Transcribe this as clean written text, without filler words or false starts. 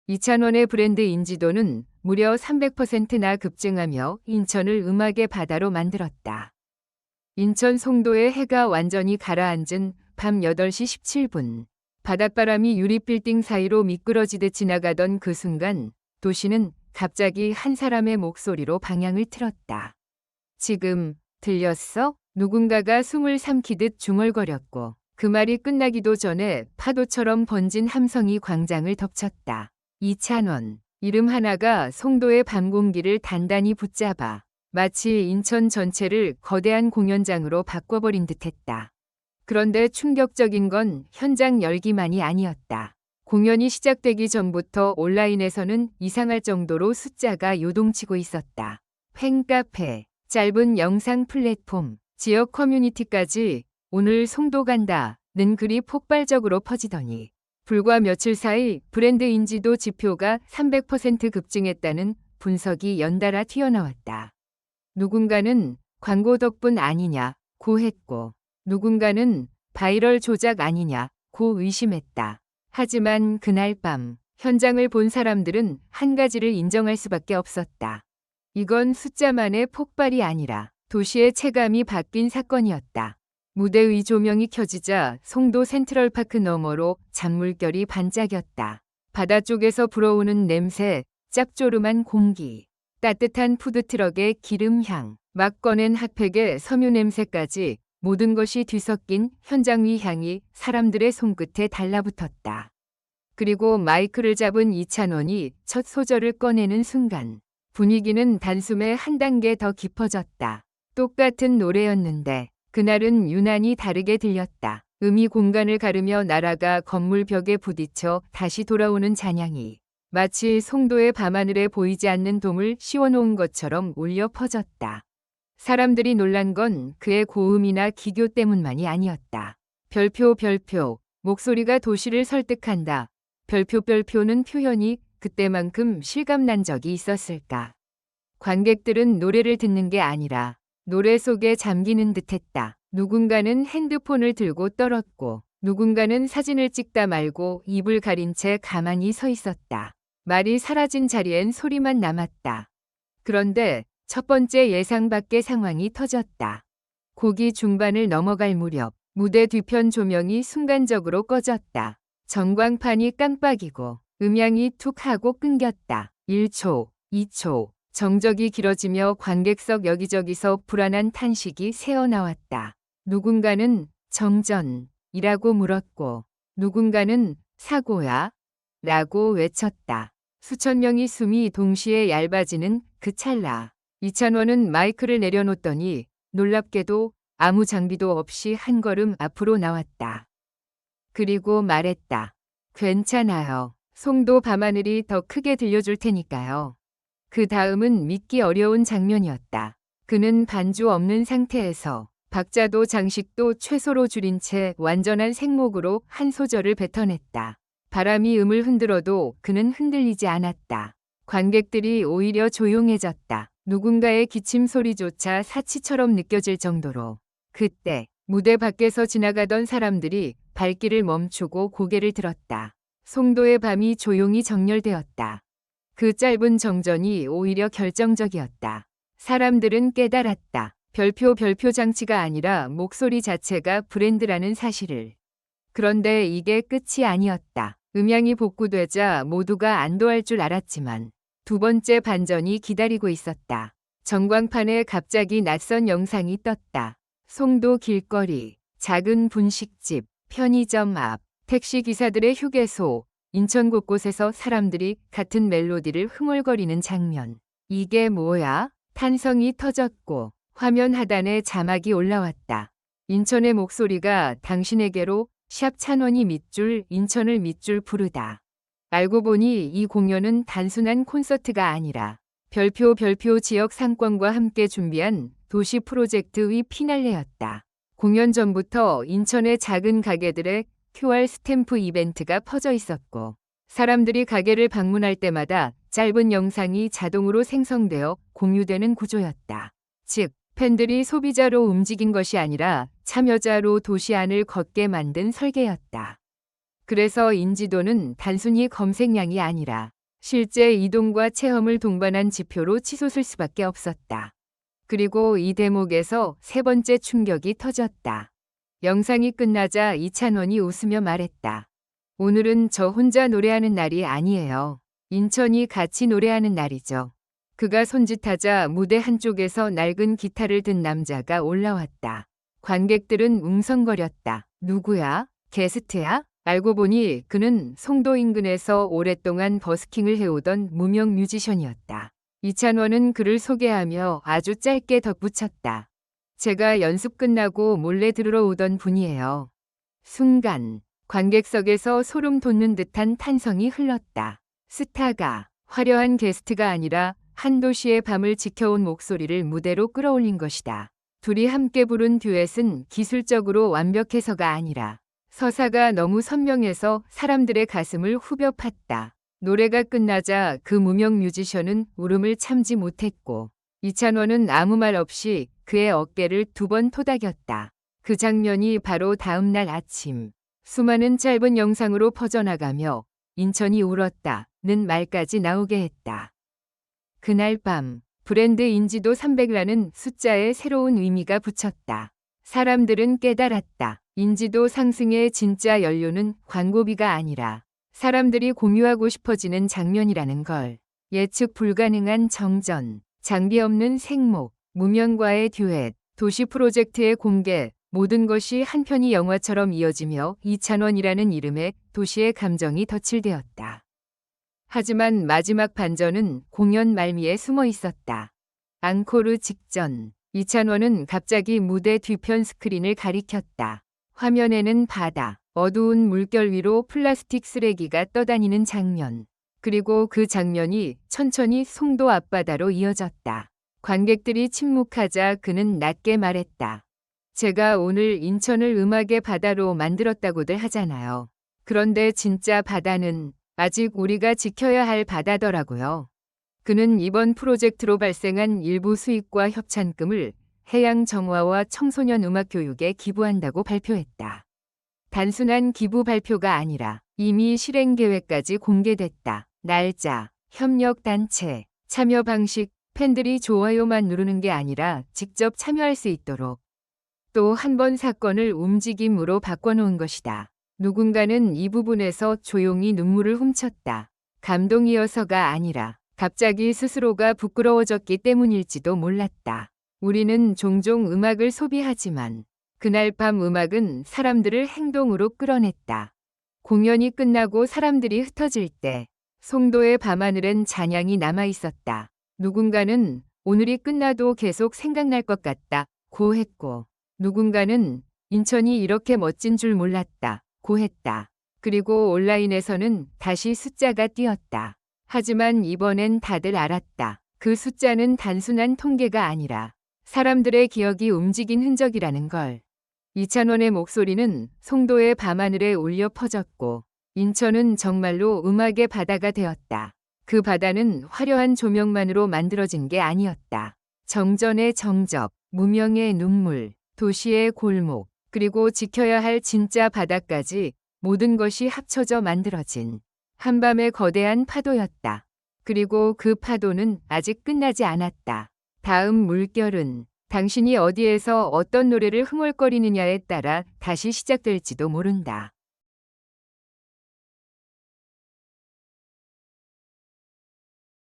이찬원의 브랜드 인지도는 무려 300%나 급증하며 인천을 음악의 바다로 만들었다. 인천 송도의 해가 완전히 가라앉은 밤 8시 17분. 바닷바람이 유리빌딩 사이로 미끄러지듯 지나가던 그 순간 도시는 갑자기 한 사람의 목소리로 방향을 틀었다. 지금 들렸어? 누군가가 숨을 삼키듯 중얼거렸고 그 말이 끝나기도 전에 파도처럼 번진 함성이 광장을 덮쳤다. 이찬원. 이름 하나가 송도의 밤 공기를 단단히 붙잡아 마치 인천 전체를 거대한 공연장으로 바꿔버린 듯했다. 그런데 충격적인 건 현장 열기만이 아니었다. 공연이 시작되기 전부터 온라인에서는 이상할 정도로 숫자가 요동치고 있었다. 팬카페, 짧은 영상 플랫폼, 지역 커뮤니티까지 오늘 송도 간다는 글이 폭발적으로 퍼지더니 불과 며칠 사이 브랜드 인지도 지표가 300% 급증했다는 분석이 연달아 튀어나왔다. 누군가는 광고 덕분 아니냐고 했고 누군가는 바이럴 조작 아니냐고 의심했다. 하지만 그날 밤 현장을 본 사람들은 한 가지를 인정할 수밖에 없었다. 이건 숫자만의 폭발이 아니라 도시의 체감이 바뀐 사건이었다. 무대 위 조명이 켜지자 송도 센트럴파크 너머로 잔물결이 반짝였다. 바다 쪽에서 불어오는 냄새, 짭조름한 공기, 따뜻한 푸드트럭의 기름향, 막 꺼낸 핫팩의 섬유 냄새까지 모든 것이 뒤섞인 현장 위 향이 사람들의 손끝에 달라붙었다. 그리고 마이크를 잡은 이찬원이 첫 소절을 꺼내는 순간 분위기는 단숨에 한 단계 더 깊어졌다. 똑같은 노래였는데 그날은 유난히 다르게 들렸다. 음이 공간을 가르며 날아가 건물 벽에 부딪혀 다시 돌아오는 잔향이 마치 송도의 밤하늘에 보이지 않는 돔을 씌워놓은 것처럼 울려 퍼졌다. 사람들이 놀란 건 그의 고음이나 기교 때문만이 아니었다. 별표, 목소리가 도시를 설득한다. 별표는 표현이 그때만큼 실감난 적이 있었을까. 관객들은 노래를 듣는 게 아니라 노래 속에 잠기는 듯했다. 누군가는 핸드폰을 들고 떨었고 누군가는 사진을 찍다 말고 입을 가린 채 가만히 서 있었다. 말이 사라진 자리엔 소리만 남았다. 그런데 첫 번째 예상 밖의 상황이 터졌다. 곡이 중반을 넘어갈 무렵 무대 뒤편 조명이 순간적으로 꺼졌다. 전광판이 깜빡이고 음향이 툭 하고 끊겼다. 1초, 2초, 정적이 길어지며 관객석 여기저기서 불안한 탄식이 새어나왔다. 누군가는 정전이라고 물었고 누군가는 사고야? 라고 외쳤다. 수천 명의 숨이 동시에 얇아지는 그 찰나. 이찬원은 마이크를 내려놓더니 놀랍게도 아무 장비도 없이 한 걸음 앞으로 나왔다. 그리고 말했다. 괜찮아요. 송도 밤하늘이 더 크게 들려줄 테니까요. 그 다음은 믿기 어려운 장면이었다. 그는 반주 없는 상태에서 박자도 장식도 최소로 줄인 채 완전한 생목으로 한 소절을 뱉어냈다. 바람이 음을 흔들어도 그는 흔들리지 않았다. 관객들이 오히려 조용해졌다. 누군가의 기침 소리조차 사치처럼 느껴질 정도로. 그때 무대 밖에서 지나가던 사람들이 발길을 멈추고 고개를 들었다. 송도의 밤이 조용히 정렬되었다. 그 짧은 정전이 오히려 결정적이었다. 사람들은 깨달았다. 별표 장치가 아니라 목소리 자체가 브랜드라는 사실을. 그런데 이게 끝이 아니었다. 음향이 복구되자 모두가 안도할 줄 알았지만 두 번째 반전이 기다리고 있었다. 전광판에 갑자기 낯선 영상이 떴다. 송도 길거리, 작은 분식집, 편의점 앞, 택시 기사들의 휴게소, 인천 곳곳에서 사람들이 같은 멜로디를 흥얼거리는 장면. 이게 뭐야? 탄성이 터졌고 화면 하단에 자막이 올라왔다. 인천의 목소리가 당신에게로 샵 찬원이 밑줄 인천을 밑줄 부르다. 알고 보니 이 공연은 단순한 콘서트가 아니라 별표 지역 상권과 함께 준비한 도시 프로젝트의 피날레였다. 공연 전부터 인천의 작은 가게들의 QR 스탬프 이벤트가 퍼져 있었고 사람들이 가게를 방문할 때마다 짧은 영상이 자동으로 생성되어 공유되는 구조였다. 즉, 팬들이 소비자로 움직인 것이 아니라 참여자로 도시 안을 걷게 만든 설계였다. 그래서 인지도는 단순히 검색량이 아니라 실제 이동과 체험을 동반한 지표로 치솟을 수밖에 없었다. 그리고 이 대목에서 세 번째 충격이 터졌다. 영상이 끝나자 이찬원이 웃으며 말했다. 오늘은 저 혼자 노래하는 날이 아니에요. 인천이 같이 노래하는 날이죠. 그가 손짓하자 무대 한쪽에서 낡은 기타를 든 남자가 올라왔다. 관객들은 웅성거렸다. 누구야? 게스트야? 알고 보니 그는 송도 인근에서 오랫동안 버스킹을 해오던 무명 뮤지션이었다. 이찬원은 그를 소개하며 아주 짧게 덧붙였다. 제가 연습 끝나고 몰래 들어오던 분이에요. 순간 관객석에서 소름 돋는 듯한 탄성이 흘렀다. 스타가 화려한 게스트가 아니라 한 도시의 밤을 지켜온 목소리를 무대로 끌어올린 것이다. 둘이 함께 부른 듀엣은 기술적으로 완벽해서가 아니라 서사가 너무 선명해서 사람들의 가슴을 후벼 팠다. 노래가 끝나자 그 무명 뮤지션은 울음을 참지 못했고 이찬원은 아무 말 없이 그의 어깨를 2번 토닥였다. 그 장면이 바로 다음 날 아침 수많은 짧은 영상으로 퍼져나가며 인천이 울었다는 말까지 나오게 했다. 그날 밤 브랜드 인지도 300라는 숫자에 새로운 의미가 붙였다. 사람들은 깨달았다. 인지도 상승의 진짜 연료는 광고비가 아니라 사람들이 공유하고 싶어지는 장면이라는 걸. 예측 불가능한 정전, 장비 없는 생목, 무명과의 듀엣, 도시 프로젝트의 공개, 모든 것이 한 편의 영화처럼 이어지며 이찬원이라는 이름에 도시의 감정이 덧칠되었다. 하지만 마지막 반전은 공연 말미에 숨어 있었다. 앙코르 직전, 이찬원은 갑자기 무대 뒤편 스크린을 가리켰다. 화면에는 바다, 어두운 물결 위로 플라스틱 쓰레기가 떠다니는 장면. 그리고 그 장면이 천천히 송도 앞바다로 이어졌다. 관객들이 침묵하자 그는 낮게 말했다. 제가 오늘 인천을 음악의 바다로 만들었다고들 하잖아요. 그런데 진짜 바다는 아직 우리가 지켜야 할 바다더라고요. 그는 이번 프로젝트로 발생한 일부 수익과 협찬금을 해양 정화와 청소년 음악 교육에 기부한다고 발표했다. 단순한 기부 발표가 아니라 이미 실행 계획까지 공개됐다. 날짜, 협력 단체, 참여 방식, 팬들이 좋아요만 누르는 게 아니라 직접 참여할 수 있도록 또 한 번 사건을 움직임으로 바꿔놓은 것이다. 누군가는 이 부분에서 조용히 눈물을 훔쳤다. 감동이어서가 아니라 갑자기 스스로가 부끄러워졌기 때문일지도 몰랐다. 우리는 종종 음악을 소비하지만 그날 밤 음악은 사람들을 행동으로 끌어냈다. 공연이 끝나고 사람들이 흩어질 때 송도의 밤하늘엔 잔향이 남아있었다. 누군가는 오늘이 끝나도 계속 생각날 것 같다고 했고 누군가는 인천이 이렇게 멋진 줄 몰랐다고 했다. 그리고 온라인에서는 다시 숫자가 뛰었다. 하지만 이번엔 다들 알았다. 그 숫자는 단순한 통계가 아니라 사람들의 기억이 움직인 흔적이라는 걸. 이찬원의 목소리는 송도의 밤하늘에 울려 퍼졌고 인천은 정말로 음악의 바다가 되었다. 그 바다는 화려한 조명만으로 만들어진 게 아니었다. 정전의 정적, 무명의 눈물, 도시의 골목, 그리고 지켜야 할 진짜 바다까지 모든 것이 합쳐져 만들어진 한밤의 거대한 파도였다. 그리고 그 파도는 아직 끝나지 않았다. 다음 물결은 당신이 어디에서 어떤 노래를 흥얼거리느냐에 따라 다시 시작될지도 모른다.